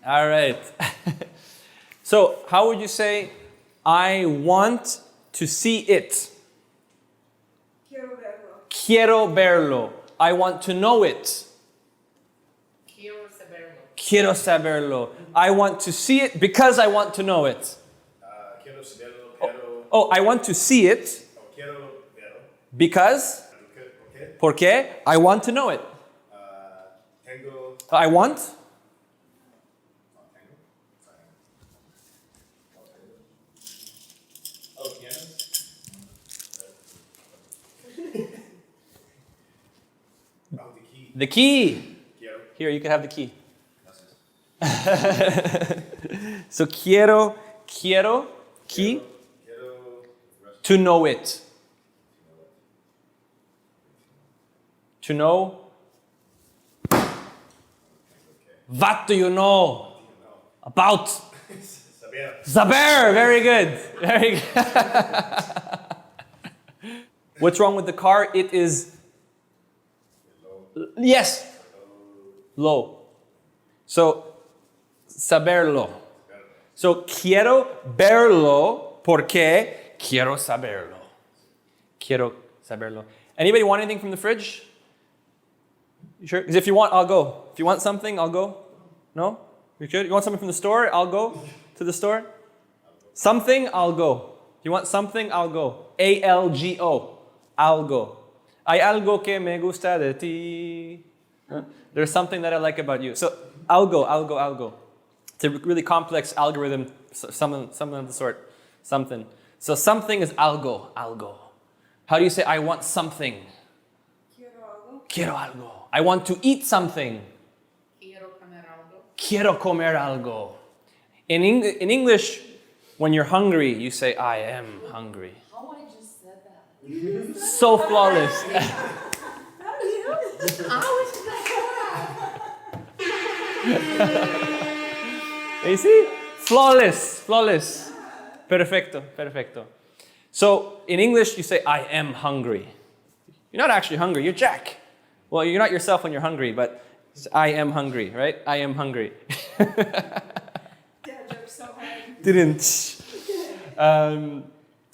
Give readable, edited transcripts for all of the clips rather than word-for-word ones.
All right. So, how would you say, I want to see it? Quiero verlo. Quiero verlo. I want to know it. Quiero saberlo. Quiero saberlo. I want to see it because I want to know it. Quiero saberlo, pero... Oh, I want to see it Quiero verlo. because, porque I want to know it. Tengo... I want. Oh, tienes? Oh, the key. The key. Quiero. Here, you can have the key. Gracias. So quiero, key, Quiero... to know it. To know. What do you know about? Saber. Saber, very good. Very good. What's wrong with the car? It is, yes, low. So, saberlo. So, quiero verlo porque quiero saberlo. Quiero saberlo. Anybody want anything from the fridge? You sure? Because if you want, I'll go. If you want something, I'll go. No? You good? You want something from the store? I'll go to the store. Something, I'll go. If you want something, I'll go. ALGO. I'll go. Hay algo que me gusta de ti. Huh? There's something that I like about you. So, I'll go. It's a really complex algorithm, something of the sort. Something. So, something is algo. How do you say, I want something? Quiero algo. I want to eat something. Quiero comer algo. In English, when you're hungry, you say, I am hungry. Oh, I just said that. So flawless. You see? Flawless. Perfecto. So, in English, you say, I am hungry. You're not actually hungry, you're Jack. Well, you're not yourself when you're hungry, but I am hungry, right? I am hungry. Dad jokes so hard. Didn't.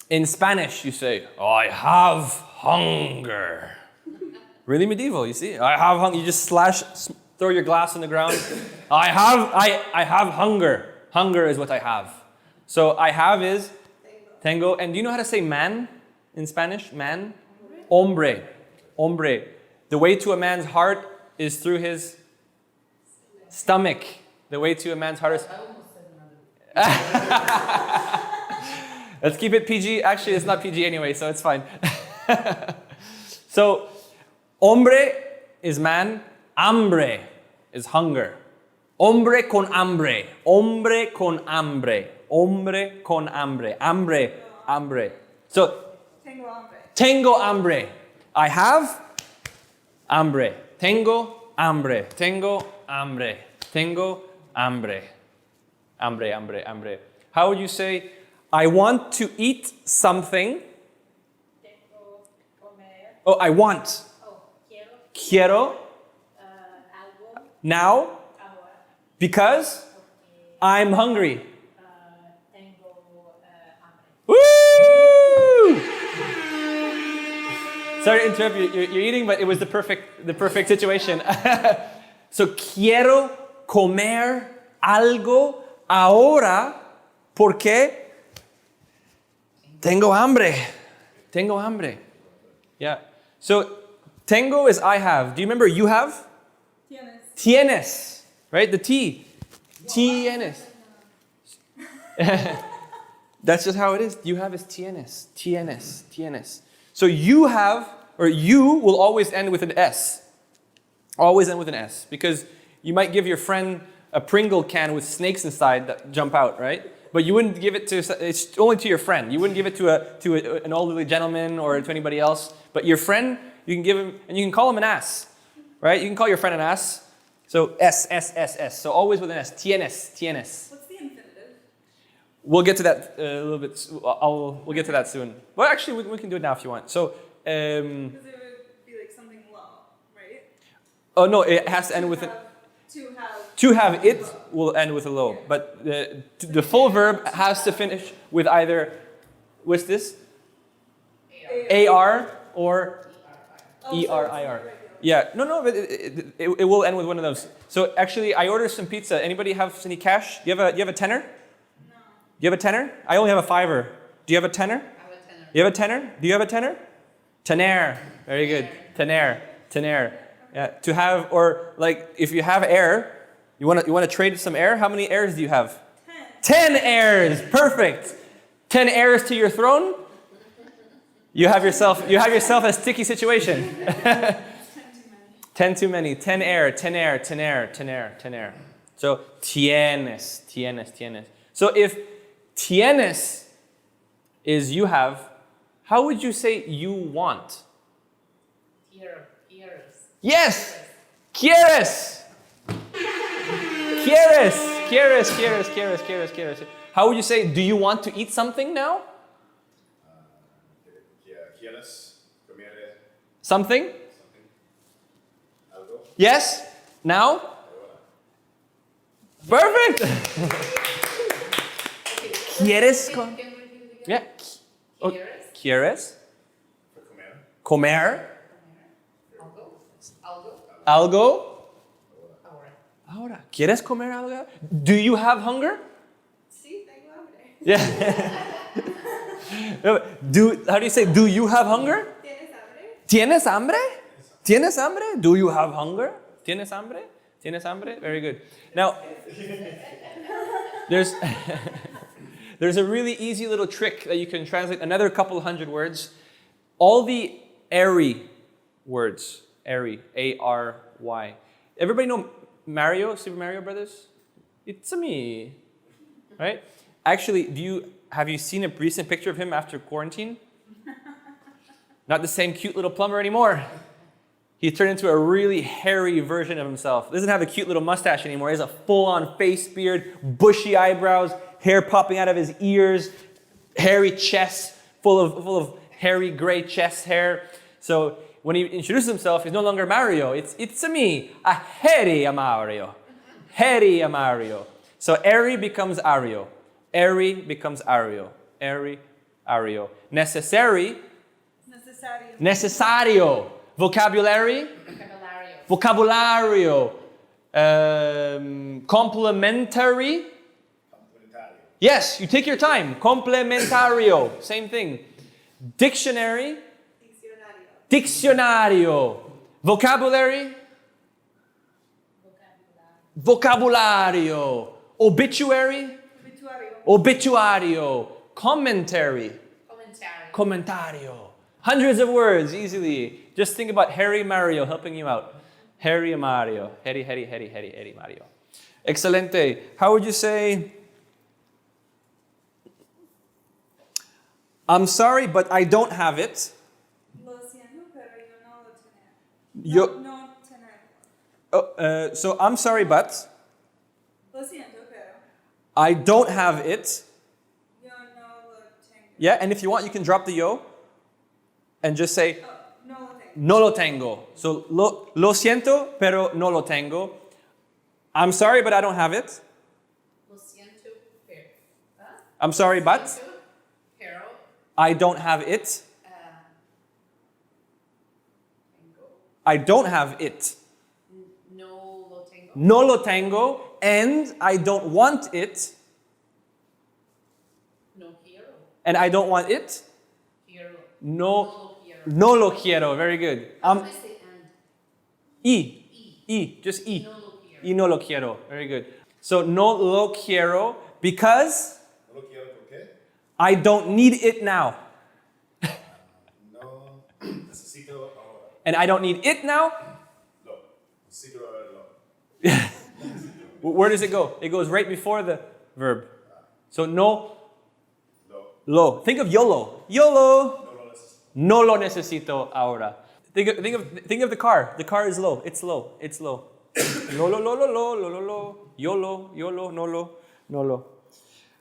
In Spanish, you say, I have hunger. Really medieval, you see? I have hunger. You just throw your glass on the ground. I have hunger. Hunger is what I have. So I have is tengo. And do you know how to say man in Spanish? Man? Hombre. The way to a man's heart is through his stomach. The way to a man's heart is... Let's keep it PG. Actually, it's not PG anyway, so it's fine. So, hombre is man. Hambre is hunger. Hombre con hambre. Hambre. So, tengo hambre. I have hambre. Tengo hambre. Hambre. How would you say, I want to eat something? Oh, I want. Quiero. Now. Because I'm hungry. Woo! Sorry to interrupt you. You're eating, but it was the perfect situation. So, quiero comer algo ahora porque tengo hambre. Yeah. So, tengo is I have. Do you remember you have? Tienes. Right? The T. Tienes. That's just how it is. You have is tienes. So you have, or you will always end with an S. Always end with an S. Because you might give your friend a Pringle can with snakes inside that jump out, right? But you wouldn't give it to, it's only to your friend. You wouldn't give it to an elderly gentleman or to anybody else. But your friend, you can give him, and you can call him an ass, right? You can call your friend an ass. So S. So always with an S. Tienes. What's the infinitive? We'll get to that a little bit. We'll get to that soon. Well, actually, we can do it now if you want. So. Because it would be like something low, right? Oh no, it has to end with an. To have it will end with a lo, but the full verb has to finish with either, what's this? AR or ERIR. Yeah, no, but it will end with one of those. So actually, I ordered some pizza. Anybody have any cash? You have a tenner? No. You have a tenner? I only have a fiver. Do you have a tenner? I have a tenor. You have a tenner? Do you have a tenner? Tener. Very good. Tener. Yeah. To have, or like if you have air, you want to trade some air. How many airs do you have? 10 airs. Perfect. 10 airs to your throne. You have yourself a sticky situation. 10 too many. 10 air. tener. So tienes. So if tienes is you have, how would you say you want? Quieres. Yes! Quieres! How would you say, do you want to eat something now? ¿Quieres comer Something? algo? Yes? Now? Perfect! ¿Quieres? Can we repeat it again? Yeah. Oh, Quieres. ¿Quieres? Comer. Comer? Algo. Algo? Ahora. Ahora. ¿Quieres comer algo? Do you have hunger? Sí, tengo hambre. Yeah. How do you say, do you have hunger? ¿Tienes hambre? ¿Tienes hambre? ¿Tienes hambre? Do you have hunger? ¿Tienes hambre? ¿Tienes hambre? Very good. Now, there's a really easy little trick that you can translate another couple hundred words. All the airy words, airy, A-R-Y. Everybody know Mario, Super Mario Brothers? It's me, right? Actually, have you seen a recent picture of him after quarantine? Not the same cute little plumber anymore. He turned into a really hairy version of himself. Doesn't have a cute little mustache anymore. He has a full-on face beard, bushy eyebrows, hair popping out of his ears, hairy chest, full of hairy gray chest hair. So when he introduces himself, he's no longer Mario. It's me, a hairy Mario. Hairy Mario. So airy becomes Ario. Airy becomes Ario. Airy, Ario. Necessary. Necesario. Vocabulary. Vocabulario. Complementary. Yes, you take your time. Complementario. Same thing. Dictionary. Diccionario. Vocabulary. Vocabulario. Obituary. Obituario. Commentary. Commentario. Hundreds of words, easily. Just think about Harry Mario helping you out. Harry Mario. Harry Mario. Excelente. How would you say, I'm sorry, but I don't have it. Lo siento, pero yo no lo tengo. Yo, No tenerlo. so I'm sorry, but Lo siento, pero I don't have it. yo no lo tengo. Yeah, and if you want, you can drop the yo and just say, No lo tengo. no lo tengo. So, lo siento, pero no lo tengo. I'm sorry, but I don't have it. Lo siento, pero. I'm sorry, but Pero. I don't have it. Tengo. I don't have it. No lo tengo. No lo tengo, and I don't want it, No quiero. and I don't want it. Quiero. No, quiero. no lo quiero. Very good. How do I say and? Just No lo quiero. Y no lo quiero. Very good. So no lo quiero because No lo quiero porque I don't need it now. no necesito ahora. And I don't need it now. Lo. Necesito lo. Where does it go? It goes right before the verb. So no, Lo. lo. Think of YOLO. YOLO. No lo necesito. No lo necesito ahora. Think of the car. The car is low. It's low. It's low. Lo, lo, lo, lo, lo, lo, lo, lo. YOLO, YOLO, no lo, no lo.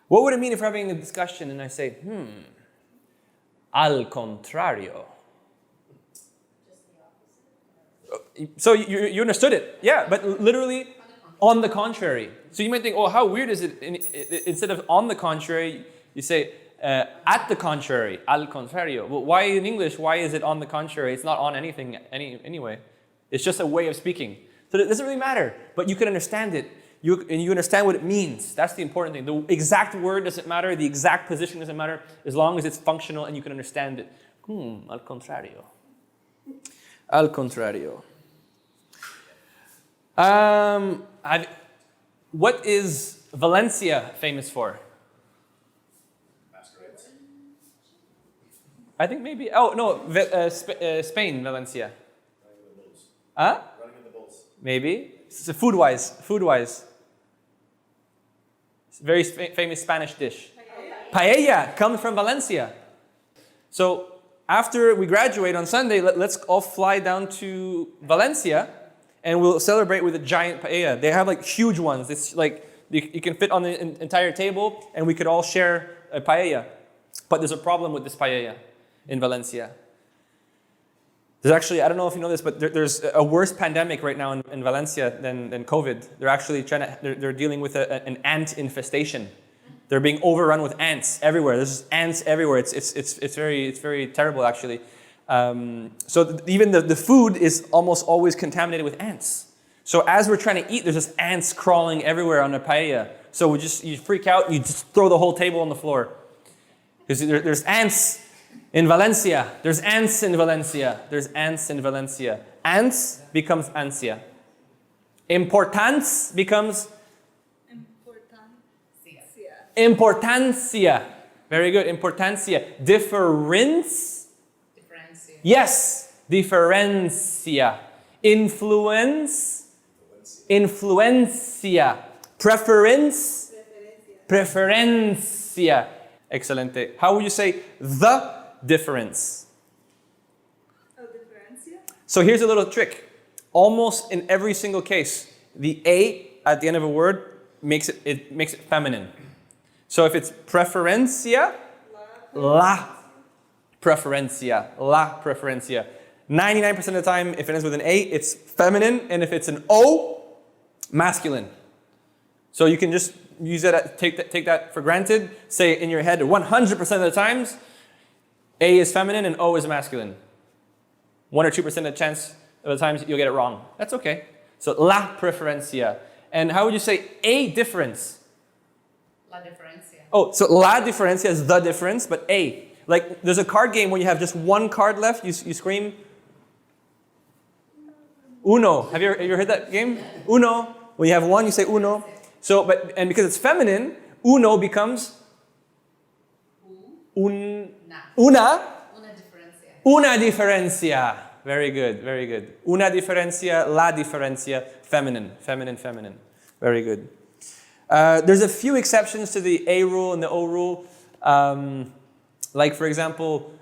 What would it mean if we're having a discussion and I say, al contrario? So you understood it. Yeah, but literally, On the contrary. So you might think, oh, how weird is it? Instead of on the contrary, you say at the contrary, al contrario. Well, why in English, why is it on the contrary? It's not on anything anyway. It's just a way of speaking. So it doesn't really matter, but you can understand it. And you understand what it means. That's the important thing. The exact word doesn't matter. The exact position doesn't matter as long as it's functional and you can understand it. Al contrario. Al contrario. What is Valencia famous for? Masquerades. I think maybe. Oh no, Spain, Valencia. Running in the bulls. Huh? Running in the bulls. Maybe. So food-wise. It's a very famous Spanish dish. Paella comes from Valencia. So after we graduate on Sunday, let's all fly down to Valencia and we'll celebrate with a giant paella. They have like huge ones. It's like you can fit on the entire table and we could all share a paella. But there's a problem with this paella in Valencia. There's actually, I don't know if you know this, but there's a worse pandemic right now in Valencia than COVID. They're actually they're dealing with an ant infestation. They're being overrun with ants everywhere. There's ants everywhere. It's very terrible actually. So even the food is almost always contaminated with ants. So as we're trying to eat, there's just ants crawling everywhere on the paella. So you freak out, you just throw the whole table on the floor. Because there's ants in Valencia. There's ants in Valencia. There's ants in Valencia. Ants becomes ansia. Importance becomes importancia. Very good. Importancia. Differencia. Yes. Differencia. Influencia. Preferencia. Excelente. How would you say the difference? Diferencia. So here's a little trick. Almost in every single case, the A at the end of a word makes it feminine. So if it's preferencia, la preferencia. 99% of the time, if it ends with an A, it's feminine, and if it's an O, masculine. So you can just use that, take that for granted. Say in your head 100% of the times, A is feminine and O is masculine. 1 or 2% of the chance of the times you'll get it wrong. That's okay. So la preferencia. And how would you say a difference? La diferencia. Oh, so la diferencia is the difference, but a. Like there's a card game where you have just one card left, you scream uno. Have you ever heard that game? Uno. When you have one, you say uno. So, and because it's feminine, uno becomes una diferencia. Very good. Una diferencia, la diferencia, feminine. Very good. There's a few exceptions to the A rule and the O rule. Like for example,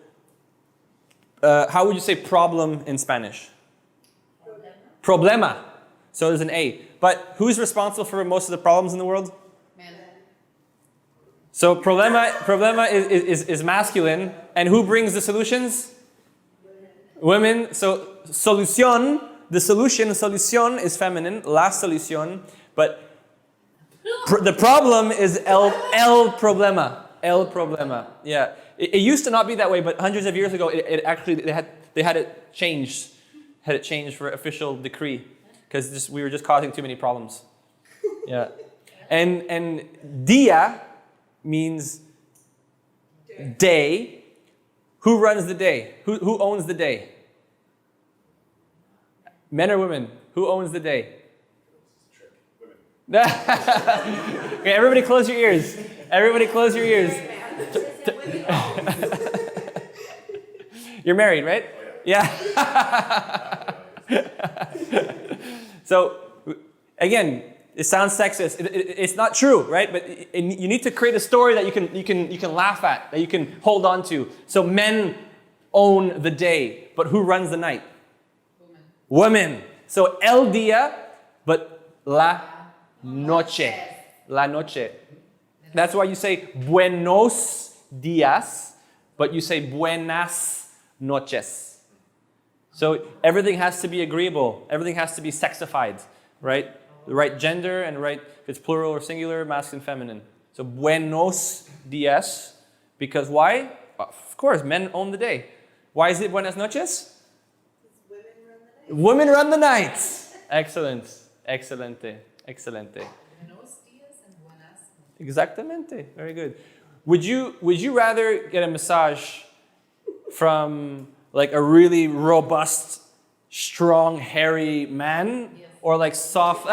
how would you say problem in Spanish? Problema. So there's an A. But who's responsible for most of the problems in the world? Man. So problema is masculine. And who brings the solutions? Women. So solución, the solución is feminine, la solución. But the problem is el problema. El problema. Yeah. It used to not be that way, but hundreds of years ago, it actually they had it changed. Had it changed for official decree. Because we were just causing too many problems. Yeah. And dia means day. Who runs the day? Who owns the day? Men or women? Who owns the day? Women. Okay, everybody close your ears. Everybody close your ears. You're married, right? Yeah. So, again, it sounds sexist. It's not true, right? But you need to create a story that you can laugh at, that you can hold on to. So men own the day, but who runs the night? Women. So el día, but la noche. La noche. That's why you say buenos días, but you say buenas noches. So everything has to be agreeable. Everything has to be sexified, right? the right gender and right, if it's plural or singular, masculine, feminine. So buenos dias, because why? Of course, men own the day. Why is it buenas noches? Women run the nights. Excellent. Excelente. Excelente. Buenos días and buenas noches. Exactamente. Very good. Would you rather get a massage from like a really robust, strong, hairy man, Yes. or like soft,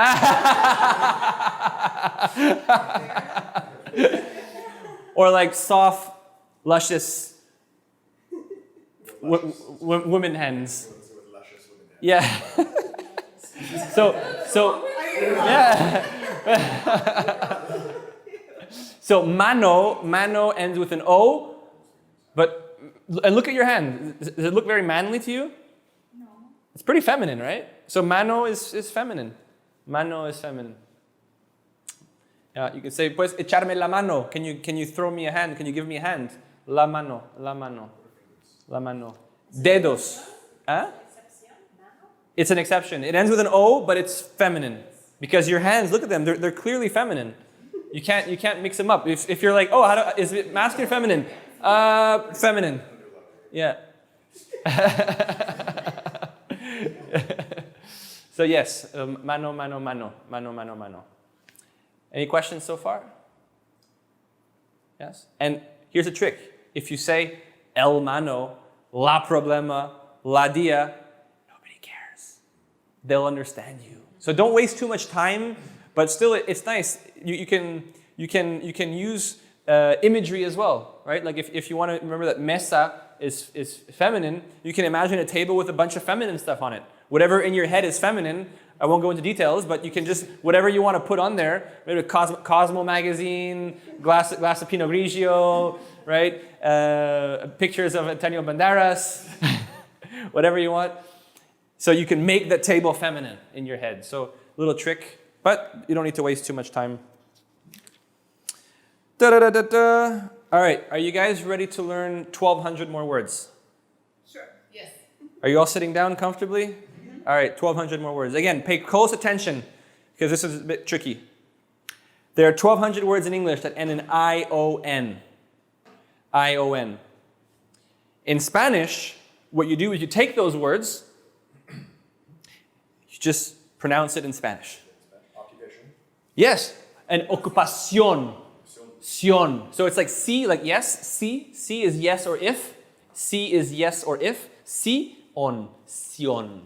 or like soft, luscious women hands? With luscious women. Yeah. So yeah. So mano ends with an O, but and look at your hand. Does it look very manly to you? No. It's pretty feminine, right? So mano is feminine. Mano is feminine. You can say, pues echarme la mano. Can you throw me a hand? Can you give me a hand? La mano, la mano, la mano. Dedos. Huh? It's an exception. It ends with an O, but it's feminine. Because your hands, look at them, they're clearly feminine. You can't mix them up. If you're like, oh, is it masculine or feminine? Feminine. Yeah. So yes, mano, mano, mano, mano, mano, mano. Any questions so far? Yes? And here's a trick. If you say el mano, la problema, la dia, nobody cares. They'll understand you. So don't waste too much time, but still it's nice. You can use imagery as well, right? Like if you want to remember that mesa is feminine, you can imagine a table with a bunch of feminine stuff on it. Whatever in your head is feminine, I won't go into details, but you can just, whatever you want to put on there, maybe a Cosmo magazine, glass of Pinot Grigio, right? Pictures of Antonio Banderas, whatever you want. So you can make that table feminine in your head. So little trick, but you don't need to waste too much time. Da-da-da-da-da. All right, are you guys ready to learn 1,200 more words? Sure. Yes. Are you all sitting down comfortably? All right, 1,200 more words. Again, pay close attention because this is a bit tricky. There are 1,200 words in English that end in I-O-N. I-O-N. In Spanish, what you do is you take those words, you just pronounce it in Spanish. Occupation. Yes, and ocupación. Sion. So it's like sí, like yes, sí. Sí is yes or if. Sí is yes or if. Sí, on, sion.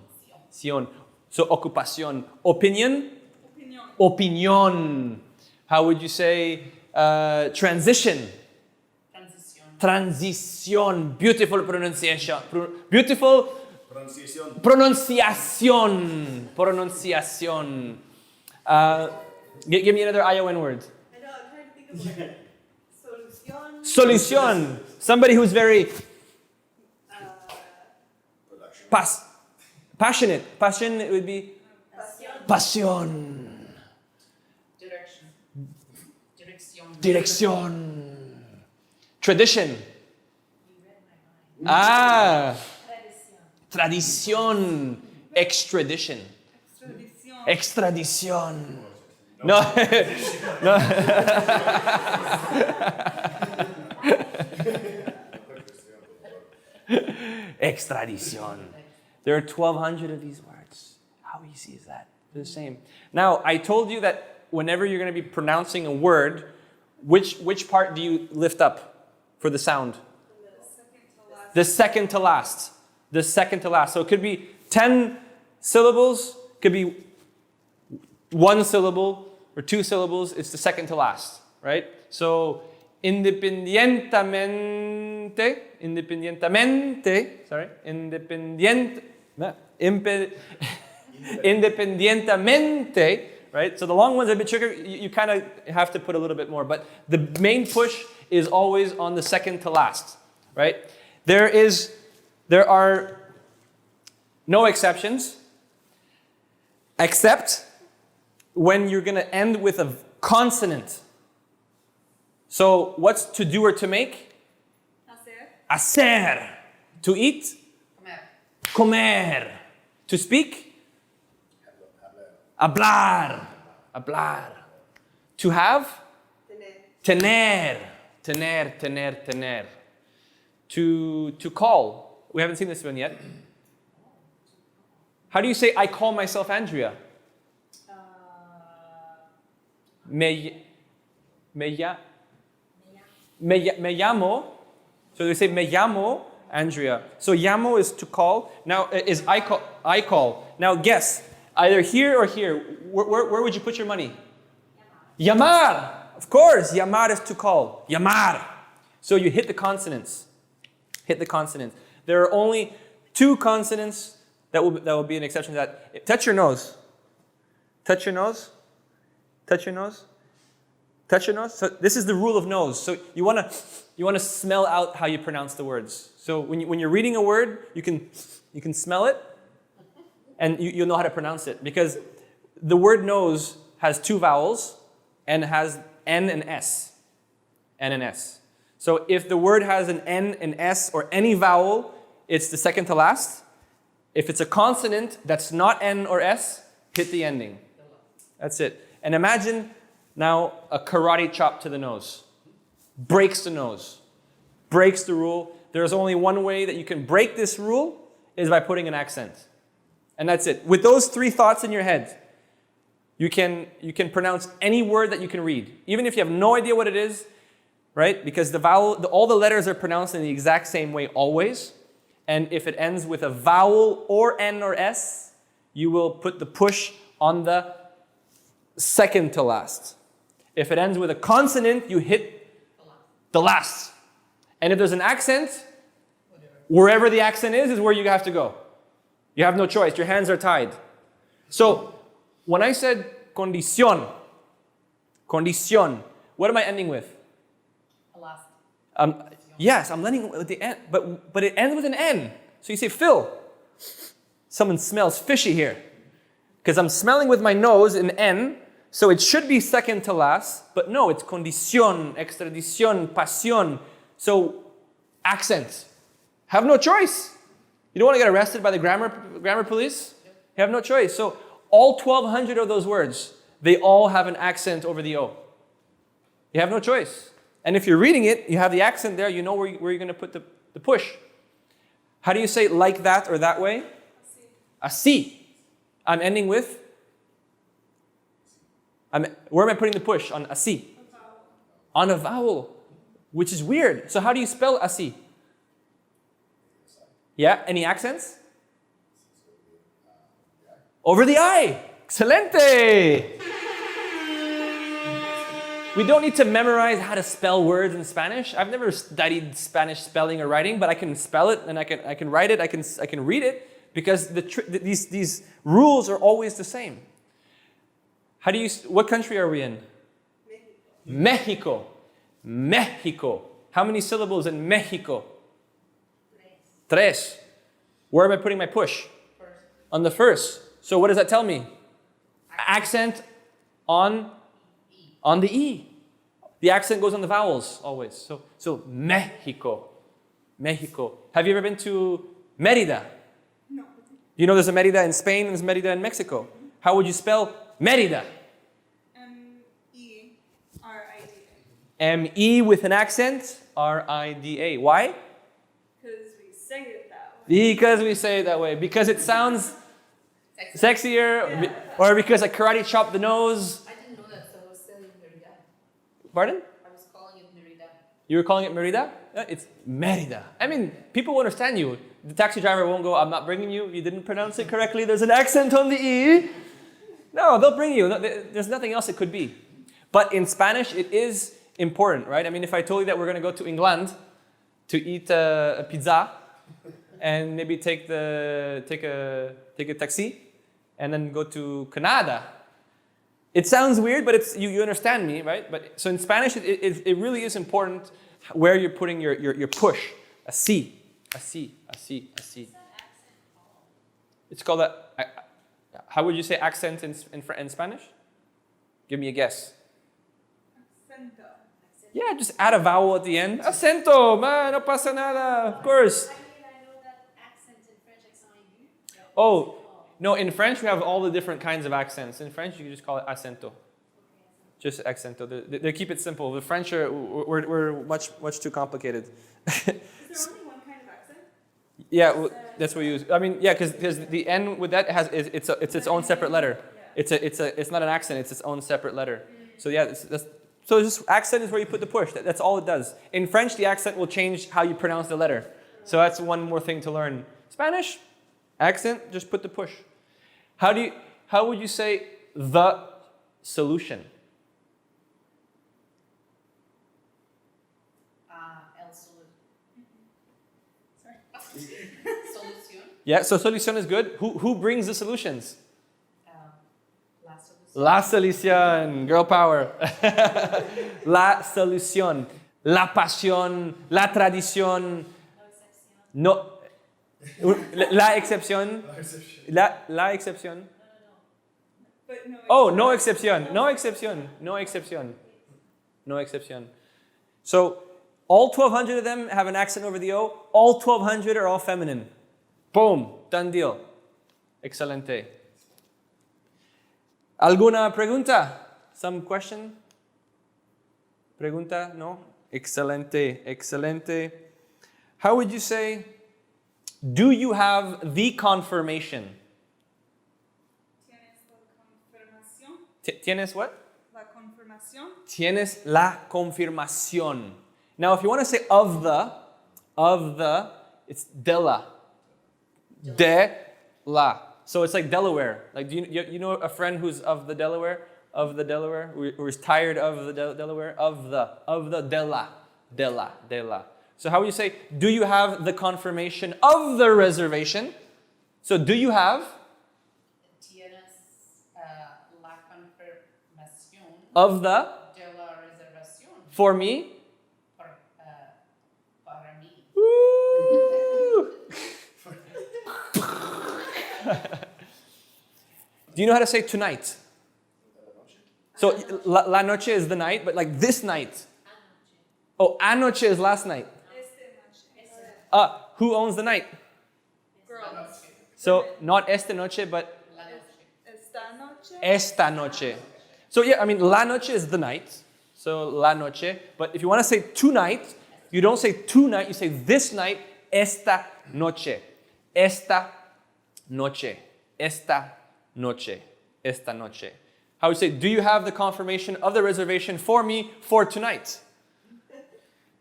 Sion. So ocupación. Opinion? Opinion. Opinión. How would you say transition? Transición. Transición. Beautiful pronunciation. Beautiful Pronunciación. pronunciación. Pronunciación. Give me another ION word. I know, I'm trying to think of like solución. Solución. Somebody who's very Production. passionate. Passion would be Pasión. pasión. Direction. Dirección. Dirección. Tradition. You read my mind. Tradición. Extradition. Extradición. Extradición. No. No. Extradición. There are 1,200 of these words. How easy is that? They're the same. Now, I told you that whenever you're going to be pronouncing a word, which part do you lift up for the sound? The second to last. The second to last. So it could be 10 syllables, could be one syllable or two syllables. It's the second to last, right? So independientemente, independientemente, right? So the long ones are a bit trickier. You kind of have to put a little bit more, but the main push is always on the second to last, right? There are no exceptions, except when you're going to end with a consonant. So what's to do or to make? Hacer. Hacer. To eat? Comer. Comer. To speak? Hablar. Hablar. To have? Tener. Tener. To call. We haven't seen this one yet. How do you say I call myself Andrea? Me llamo. So they say me llamo Andrea. So llamo is to call. Now is I call. Now guess. Either here or here. Where would you put your money? Llamar. Of course. Llamar is to call. Llamar. So you hit the consonants. Hit the consonants. There are only 2 consonants that will be an exception to that. Touch your nose. Touch your nose. Touch your nose. Touch your nose. So this is the rule of nose. So you want to smell out how you pronounce the words. So when you're reading a word, you can smell it, and you'll know how to pronounce it, because the word nose has 2 vowels and has N and S. N and S. So if the word has an N and S or any vowel, it's the second to last. If it's a consonant that's not N or S, hit the ending. That's it. And imagine now a karate chop to the nose. Breaks the nose. Breaks the rule. There's only one way that you can break this rule, is by putting an accent. And that's it. With those 3 thoughts in your head, you can pronounce any word that you can read. Even if you have no idea what it is, right? Because all the letters are pronounced in the exact same way always. And if it ends with a vowel or N or S, you will put the push on the second to last. If it ends with a consonant, you hit the last. And if there's an accent, wherever the accent is where you have to go. You have no choice. Your hands are tied. So when I said condición, what am I ending with? Yes, I'm ending with the N, but it ends with an N. So you say, Phil, someone smells fishy here. Because I'm smelling with my nose an N, so it should be second to last, but no, it's condición, extradición, pasión. So accent. Have no choice. You don't want to get arrested by the grammar police? You have no choice. So all 1,200 of those words, they all have an accent over the O. You have no choice. And if you're reading it, you have the accent there, you know where you're going to put the push. How do you say like that or that way? Así. I'm ending with? Where am I putting the push? On así. On a vowel, which is weird. So how do you spell así? Yeah, any accents? Over the I. Excelente. We don't need to memorize how to spell words in Spanish. I've never studied Spanish spelling or writing, but I can spell it and I can write it. I can read it, because these rules are always the same. What country are we in? Mexico. Mexico. How many syllables in Mexico? 3. Where am I putting my push? On the first. So what does that tell me? Accent on the E. The accent goes on the vowels always. So Mexico. Mexico. Have you ever been to Mérida? No. You know there's a Mérida in Spain and there's Mérida in Mexico. How would you spell Mérida? M-E-R-I-D-A. M-E with an accent, R-I-D-A. Why? Because we say it that way. Because we say it that way. Because it sounds sexier, or because I karate chopped the nose. I didn't know that, so I was saying Merida. Pardon? I was calling it Merida. You were calling it Mérida? It's Mérida. I mean, people will understand you. The taxi driver won't go, I'm not bringing you. You didn't pronounce it correctly. There's an accent on the E. No, they'll bring you. There's nothing else it could be. But in Spanish, it is important, right? I mean, if I told you that we're going to go to England to eat a pizza and maybe take a taxi and then go to Canada, it sounds weird, but you understand me, right? But so in Spanish, it really is important where you're putting your push. Así, así, así, así. It's called a. How would you say accent in Spanish? Give me a guess. Acento. Yeah, just add a vowel at the end. Acento, man, no pasa nada. Of course. I know that accent in French, accent aigu. Oh, No, in French we have all the different kinds of accents. In French you can just call it acento. Just accento. They keep it simple. The French we're much too complicated. Is there only one kind of accent? Yeah, that's what we use. I mean, yeah, because the N with that it's its own separate letter. It's not an accent. It's its own separate letter. So yeah, so just accent is where you put the push. That's all it does. In French, the accent will change how you pronounce the letter. So that's one more thing to learn. Spanish, accent, just put the push. How would you say the solution? Solución. Yeah, so solución is good. Who brings the solutions? La solución. La solución, girl power. La solución, la pasión, la tradición. No, la excepción. La excepción. But no. Oh, no excepción, no excepción, no excepción, no excepción. So all 1,200 of them have an accent over the O. All 1,200 are all feminine. Boom, done deal. Excelente. ¿Alguna pregunta? Some question? Pregunta? No? Excelente, excelente. How would you say, do you have the confirmation? ¿Tienes la confirmación? ¿Tienes what? La confirmación. Tienes la confirmación. Now, if you want to say of the, it's de la. De la. So it's like Delaware. Like, do you know a friend who's of the Delaware? Of the Delaware? Who's tired of the Delaware? Of the de la. So how would you say, do you have the confirmation of the reservation? So do you have? Tienes la confirmación Of the? de la reservación For me? para mí. Woo! Do you know how to say tonight? So la noche is the night, but like this night. Oh, anoche is last night. Who owns the night? Girls. So not esta noche, but La noche. Esta noche. esta noche. So yeah, I mean, la noche is the night. So la noche. But if you want to say tonight, you don't say tonight, you say this night, esta noche. Esta noche. Esta noche. Esta noche. How would you say, do you have the confirmation of the reservation for me for tonight?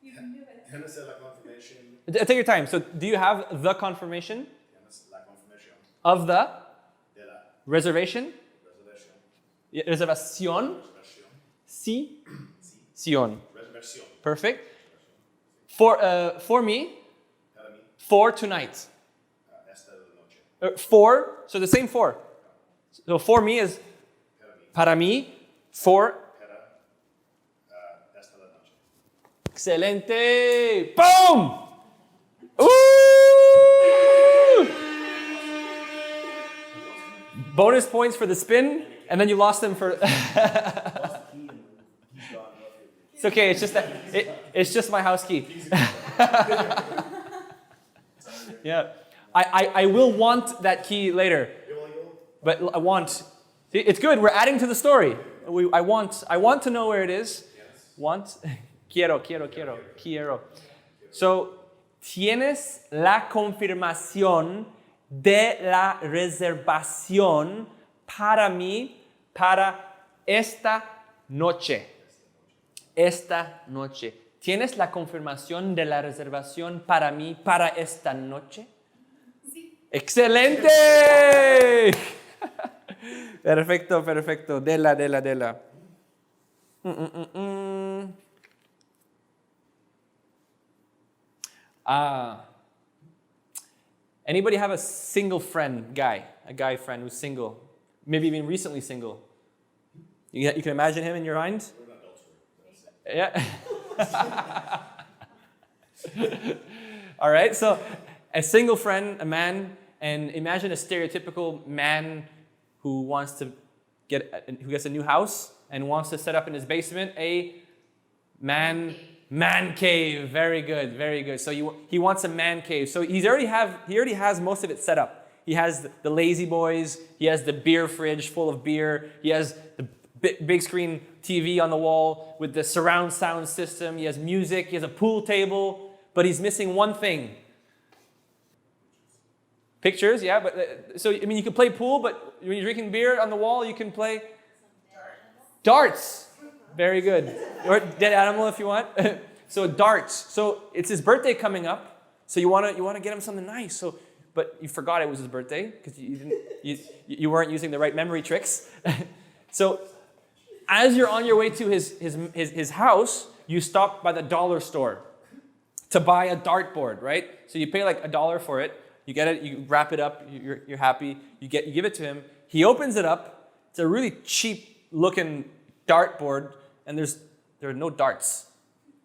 You can do it. Tienes la confirmation. Take your time. So do you have the confirmation Tienes la confirmación of the de la reservation? reservación. Yeah, reservación. Reservación. Sí. Sion. Reservación. Perfect. For me, Para mí, for tonight. esta noche. For, so the same for. So for me is Para mí, para mí, for. para esta noche. Excelente. Boom! Ooh! Bonus points for the spin, and then you lost them for. It's okay. It's just that it's just my house key. Yeah, I will want that key later, but I want. See, it's good. We're adding to the story. I want to know where it is. Want. Quiero. So, tienes la confirmación de la reservación para mí, para esta noche. Esta noche. ¿Tienes la confirmación de la reservación para mí, para esta noche? Sí. ¡Excelente! Perfecto. Dela. Anybody have a single friend, a guy friend who's single? Maybe even recently single. You can imagine him in your mind? Yeah. All right, so a single friend, a man, and imagine a stereotypical man who wants to who gets a new house and wants to set up in his basement a man cave. Very good. So he wants a man cave. So he already has most of it set up. He has the lazy boys. He has the beer fridge full of beer. He has the big screen TV on the wall with the surround sound system. He has music. He has a pool table. But he's missing one thing. Pictures, yeah. But so, I mean, you can play pool, but when you're drinking beer on the wall, you can play darts. Very good. Or dead animal if you want. So darts. So it's his birthday coming up. So you want to get him something nice. So, but you forgot it was his birthday because you weren't using the right memory tricks. So as you're on your way to his house, you stop by the dollar store to buy a dartboard, right? So you pay like $1 for it. You get it. You wrap it up. You're happy. You give it to him. He opens it up. It's a really cheap looking dartboard, and there are no darts.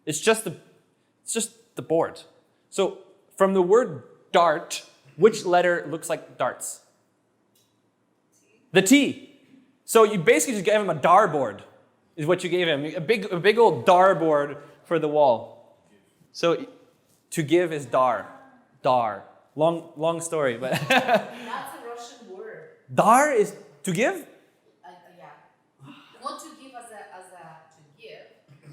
It's just the board. So from the word dart, which letter looks like darts? The T. So you basically just gave him a dartboard, is what you gave him. A big old dartboard for the wall. So to give is dar. Long story, but That's a Russian word. dar is to give? Yeah. Not to give as a to give,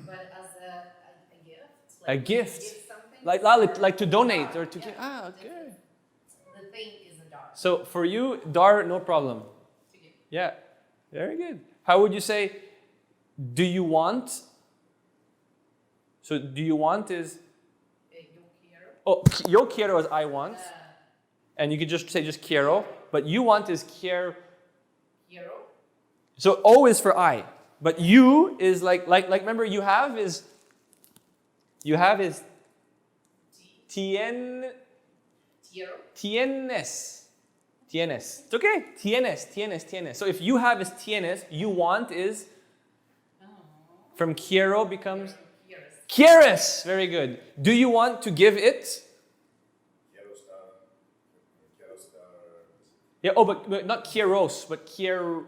but as a gift. A gift. To give something. Like to donate or to give. Ah, okay. The thing is a dar. So for you, dar, no problem. To give. Yeah, very good. How would you say, do you want? So do you want is, Yo quiero. yo quiero is I want. And you could just say just quiero. But you want is quiero. So O is for I. But you is like remember you have is tienes. Tienes. It's okay. Tienes. So if you have is tienes, you want is from quiero becomes quieres. Very good. Do you want to give it? Yeah, but not quieros, but quieres.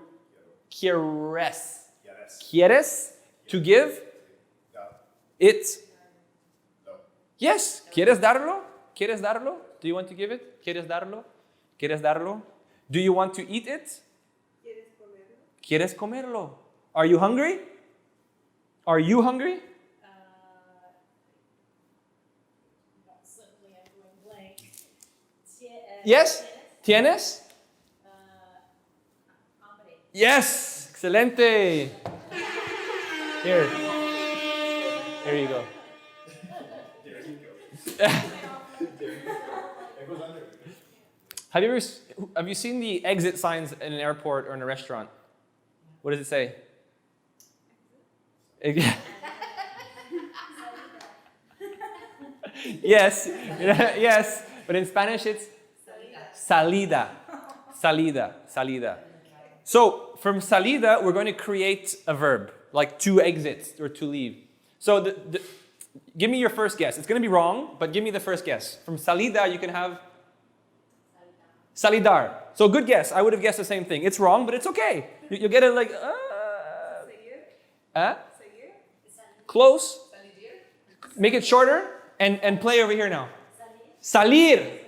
Quieres to give it? Yes. ¿Quieres darlo? ¿Quieres darlo? Do you want to give it? ¿Quieres darlo? ¿Quieres darlo? Do you want to eat it? ¿Quieres comerlo? Are you hungry? Are you hungry? Suddenly I'm going blank. Yes? ¿Tienes? Hambre. Yes! Excelente! Here you go. Have you seen the exit signs in an airport or in a restaurant? What does it say? Yes, yes. But in Spanish it's salida. So from salida, we're going to create a verb, like to exit or to leave. So give me your first guess. It's going to be wrong, but give me the first guess. From salida, you can have salidar. So good guess. I would have guessed the same thing. It's wrong, but it's okay. You'll get it like, close. Make it shorter and play over here now. Salir.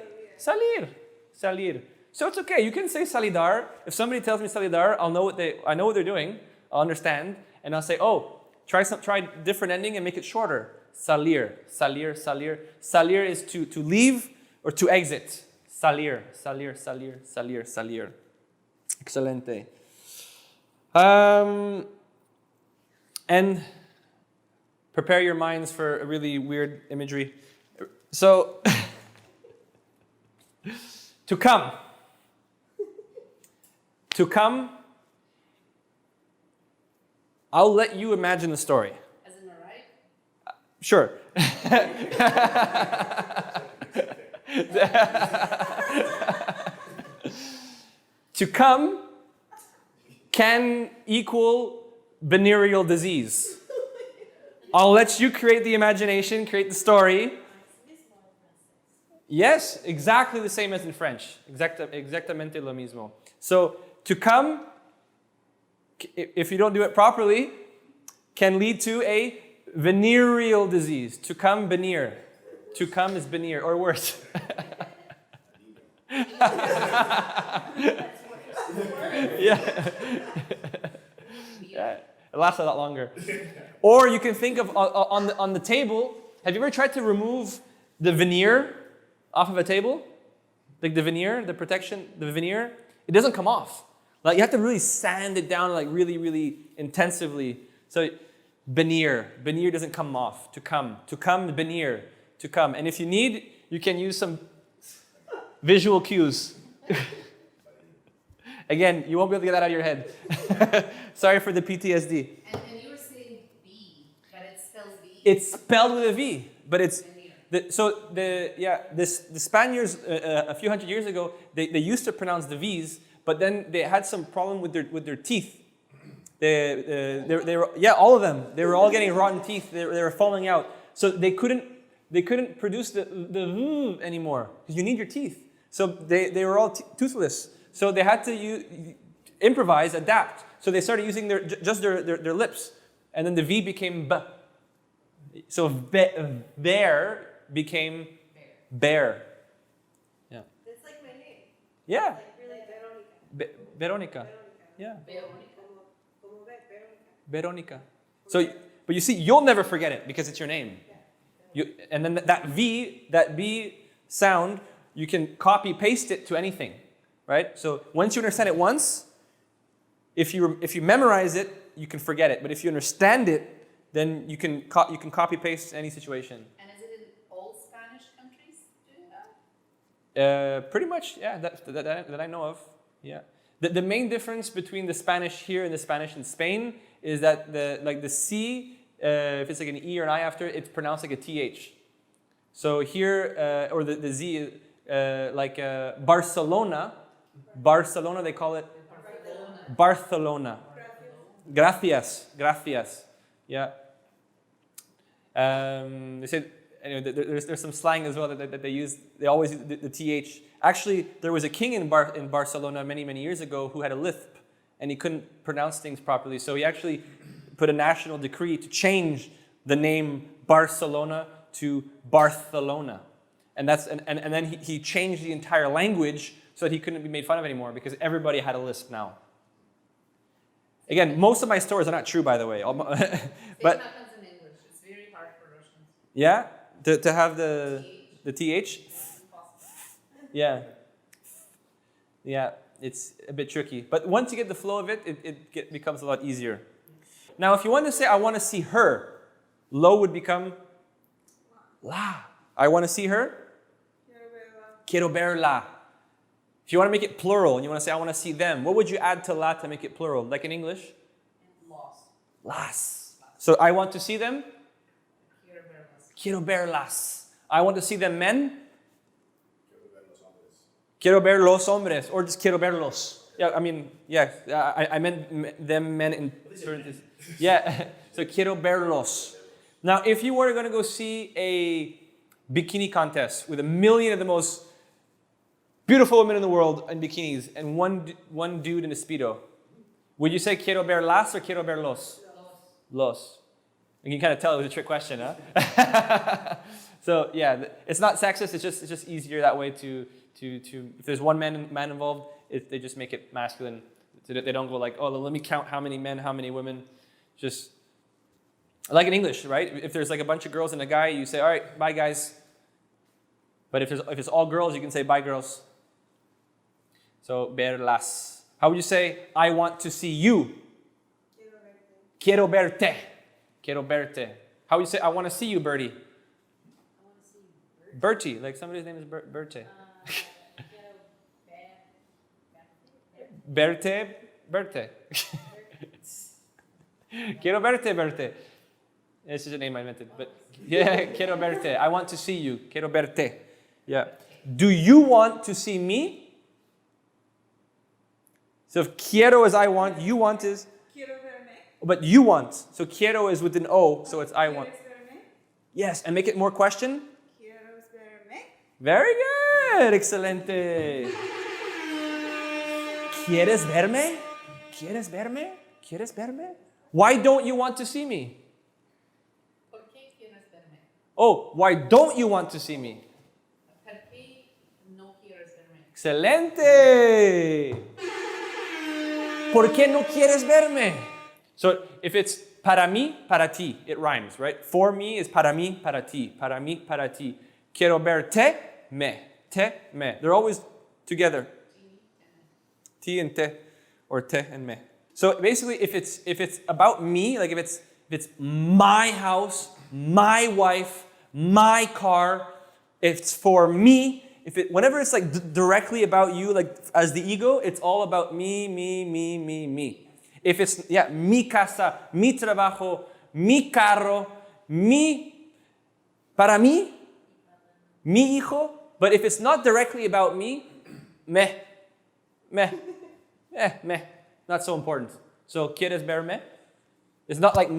So it's okay. You can say salidar. If somebody tells me salidar, I know what they're doing. I'll understand, and I'll say, oh, try different ending and make it shorter. Salir. Salir is to leave or to exit. Salir. Excelente. And prepare your minds for a really weird imagery. So, to come. I'll let you imagine the story. As in arrive? Sure. To come can equal venereal disease. I'll let you create the imagination, create the story. Yes, exactly the same as in French. Exactamente lo mismo. So, to come, if you don't do it properly, can lead to a venereal disease. To come, veneer. To come is veneer, or worse. Yeah. Yeah. It lasts a lot longer. Or you can think of on the table. Have you ever tried to remove the veneer off of a table? Like the veneer, the protection, the veneer, it doesn't come off. Like you have to really sand it down like really, really intensively. So veneer doesn't come off. To come, veneer, to come. And if you need, you can use some visual cues. Again, you won't be able to get that out of your head. Sorry for the PTSD. And you were saying B, but it spells B. It's spelled with a V, but it's Veneer. the Spaniards a few hundred years ago they used to pronounce the V's, but then they had some problem with their teeth. They were all of them. They were all getting rotten teeth. They were falling out. So they couldn't produce the V anymore because you need your teeth. So they were all toothless. So they had to improvise, adapt. So they started using their lips, and then the V became B. So there became bear. Yeah. It's like my name. Yeah. Like really Veronica. Veronica. Yeah. Veronica. Como ve, Veronica. Veronica. So, but you see, you'll never forget it because it's your name. And then that B sound, you can copy paste it to anything, right? So once you understand it once, if you memorize it, you can forget it. But if you understand it, then you can copy paste any situation. And is it in all Spanish countries doing that? Pretty much, yeah. That I know of, yeah. The main difference between the Spanish here and the Spanish in Spain is that the C, if it's like an E or an I after, it's pronounced like a TH. So here, or the Z, like Barcelona, they call it Barcelona. Gracias. Yeah. They said, anyway, there's some slang as well that they use. They always use the TH. Actually, there was a king in Barcelona many years ago who had a lisp, and he couldn't pronounce things properly. So he actually put a national decree to change the name Barcelona to Barcelona. And then he changed the entire language so that he couldn't be made fun of anymore because everybody had a lisp now. Again, most of my stories are not true, by the way. Same But happens in English. It's very hard for Russians. yeah, to have the TH. Yeah, it's a bit tricky. But once you get the flow of it, it becomes a lot easier. Now, if you want to say, I want to see her, lo would become la. I want to see her. Quiero verla. If you want to make it plural and you want to say, I want to see them, what would you add to la to make it plural? Like in English? Las. So I want to see them. Quiero verlas. I want to see them men. Quiero ver los hombres. Or just quiero verlos. Yeah, I mean, yeah, I meant them men in certain. Yeah, so quiero verlos. Now, if you were going to go see a bikini contest with 1 million of the most beautiful women in the world in bikinis and one dude in a Speedo, would you say quiero ver las or quiero ver los? Los. And you can kind of tell it was a trick question, huh? So yeah, it's not sexist. It's just easier that way to if there's one man involved, they just make it masculine. So they don't go like, oh, let me count how many men, how many women. Just like in English, right? If there's like a bunch of girls and a guy, you say, all right, bye guys. But if it's all girls, you can say bye girls. So verlas. How would you say, I want to see you? Quiero verte. Quiero verte. How would you say, I want to see you, Bertie? I want to see you. Bertie, like somebody's name is Bertie. Verte, verte. Quiero verte, verte. It's just a name I invented, but yeah, quiero verte. I want to see you. Quiero verte. Yeah. Do you want to see me? So if quiero is I want, you want is? Quiero verme. But you want. So quiero is with an O, so it's I want. ¿Quieres verme? Yes, and make it more question. ¿Quieres verme? Very good. Excelente. ¿Quieres verme? ¿Quieres verme? ¿Quieres verme? Why don't you want to see me? ¿Por qué quieres verme? Oh, why don't you want to see me? ¿Por qué no quieres verme? Excelente. ¿Por qué no quieres verme? So if it's para mí, para ti, it rhymes, right? For me is para mí, para ti. Para mí, para ti. Quiero verte, me. Te, me. They're always together. Ti and te, or te and me. So basically, if it's about me, like if it's my house, my wife, my car, if it's for me, whenever it's like directly about you, like as the ego, it's all about me, me, me, me, me. If it's mi casa, mi trabajo, mi carro, para mí, mi hijo. But if it's not directly about me, me, not so important. So, ¿quieres verme? It's not like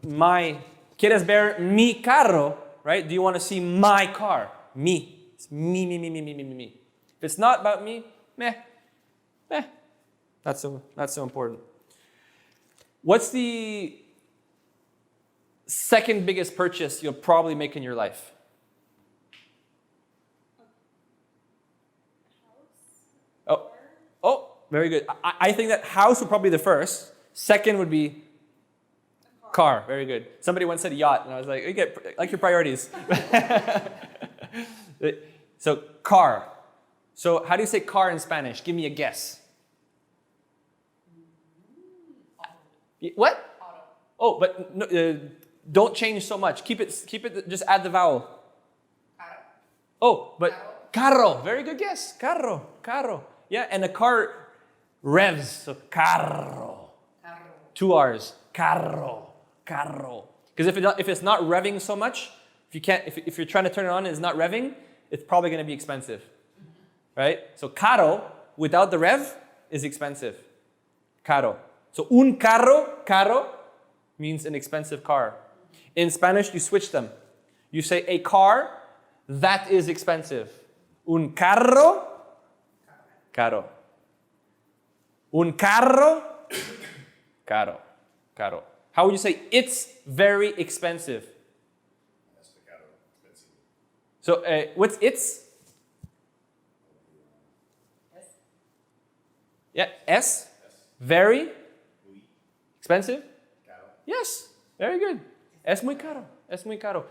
my, ¿quieres ver mi carro? Right? Do you want to see my car? Me. It's me, me, me, me, me, me, me, me. If it's not about me, meh. Not so important. What's the second biggest purchase you'll probably make in your life? Oh, very good. I think that house would probably be the first. Second would be car. Very good. Somebody once said yacht, and I was like, you get like your priorities. So car. So how do you say car in Spanish? Give me a guess. What? Auto. Oh, but no, don't change so much. Keep it. Just add the vowel. Carro. Oh, but carro. Very good guess. Carro. Yeah, and a car revs. So carro. Carro. 2 R's. Carro. Because if it's not revving so much, if you're trying to turn it on and it's not revving, it's probably going to be expensive, right? So caro without the rev is expensive. Caro. So un carro means an expensive car. In Spanish, you switch them. You say a car that is expensive. Un carro, caro. Un carro, caro. How would you say it's very expensive? That's the caro. Expensive. So what's it's? Yes. Yeah, S. Very Oui. expensive. Caro. Yes, very good. Es muy caro.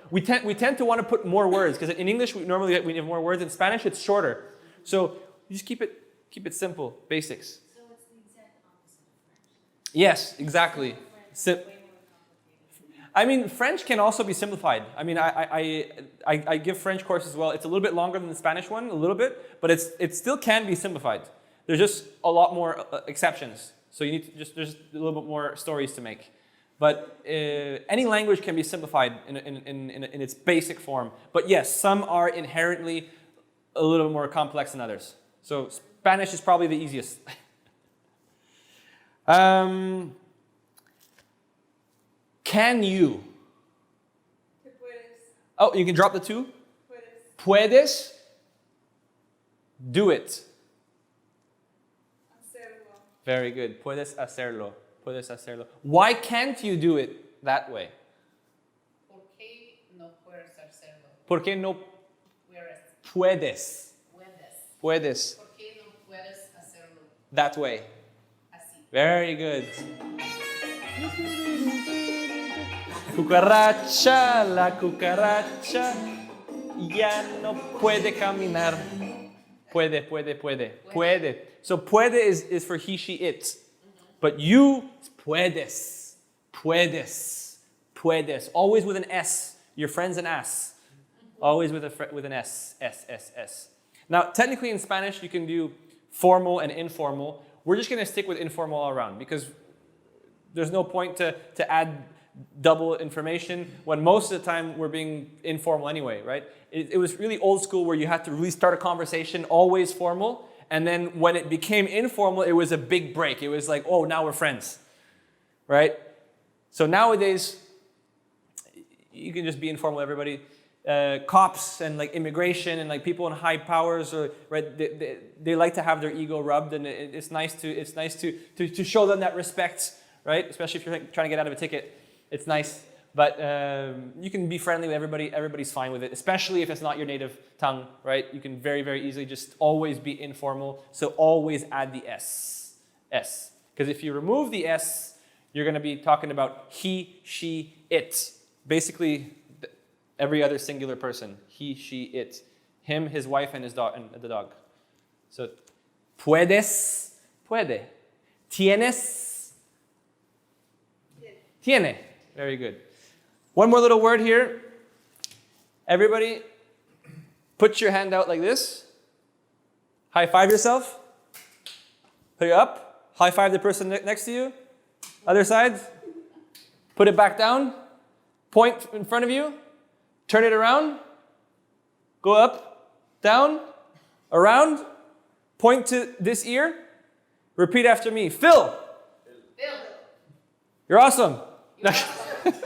We tend to want to put more words because in English we normally have more words. In Spanish it's shorter. So you just keep it simple, basics. So it's the exact opposite of French. Yes, exactly. French is way more complicated. I mean, French can also be simplified. I mean, I give French courses as well. It's a little bit longer than the Spanish one, a little bit, but it still can be simplified. There's just a lot more exceptions. So you need to there's a little bit more stories to make. But any language can be simplified in its basic form. But yes, some are inherently a little more complex than others. So Spanish is probably the easiest. Can you? Te puedes. Oh, you can drop the two. Puedes Puedes do it. hacerlo. Very good. Puedes hacerlo. Puedes hacerlo. Why can't you do it that way? ¿Por qué no puedes hacerlo? ¿Por qué no Puedes. puedes? Puedes ¿Por qué no puedes hacerlo that way. así? Very good. Cucaracha, la cucaracha ya no puede caminar. Puede. So puede is for he, she, it. But you, puedes. Always with an S. Your friend's an ass. Always with an S. S. Now, technically in Spanish, you can do formal and informal. We're just going to stick with informal all around because there's no point to add double information when most of the time we're being informal anyway, right? It was really old school where you had to really start a conversation always formal, and then when it became informal, it was a big break. It was like, oh, now we're friends, right? So nowadays, you can just be informal with everybody. Cops and like immigration and like people in high powers, or right, they like to have their ego rubbed, and it's nice to show them that respect, right? Especially if you're trying to get out of a ticket. It's nice But you can be friendly with everybody. Everybody's fine with it, especially if it's not your native tongue, right? You can very, very easily just always be informal. So always add the S. S. Because if you remove the S, you're going to be talking about he, she, it. Basically, every other singular person. He, she, it. Him, his wife, and his dog, and the dog. So, puedes, puede. Tienes, tiene. Very good. One more little word here. Everybody, put your hand out like this. High five yourself. Put it up. High five the person next to you. Other side. Put it back down. Point in front of you. Turn it around. Go up, down, around. Point to this ear. Repeat after me. Phil. Phil. You're awesome. You're awesome.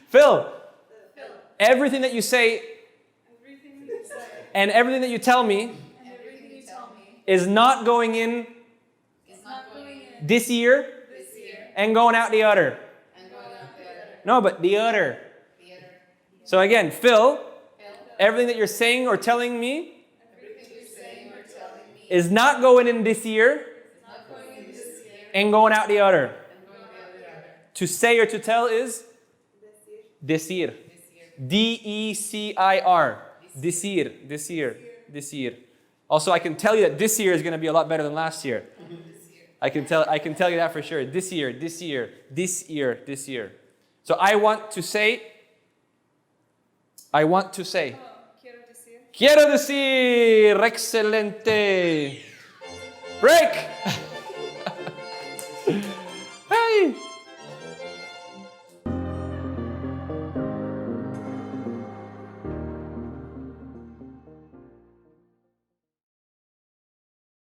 Phil. Phil. Everything that you say Everything you say and everything that you tell me And everything you tell me is not going in is not going in this ear this year and going out the other. and going out the other. No, but the other. The other. So again, Phil, Phil. everything that you're saying or telling me Everything you're saying or telling me is not going in this ear is not going in this year and going out the other. and going out the other. To say or to tell is decir. This year. D-E-C-I-R. Decir, decir, decir. Also, I can tell you that this year is going to be a lot better than last year. This year. I can tell you that for sure. This year, this year, this year, this year. So I want to say. oh, quiero decir Quiero decir. Excelente. Break. Hey.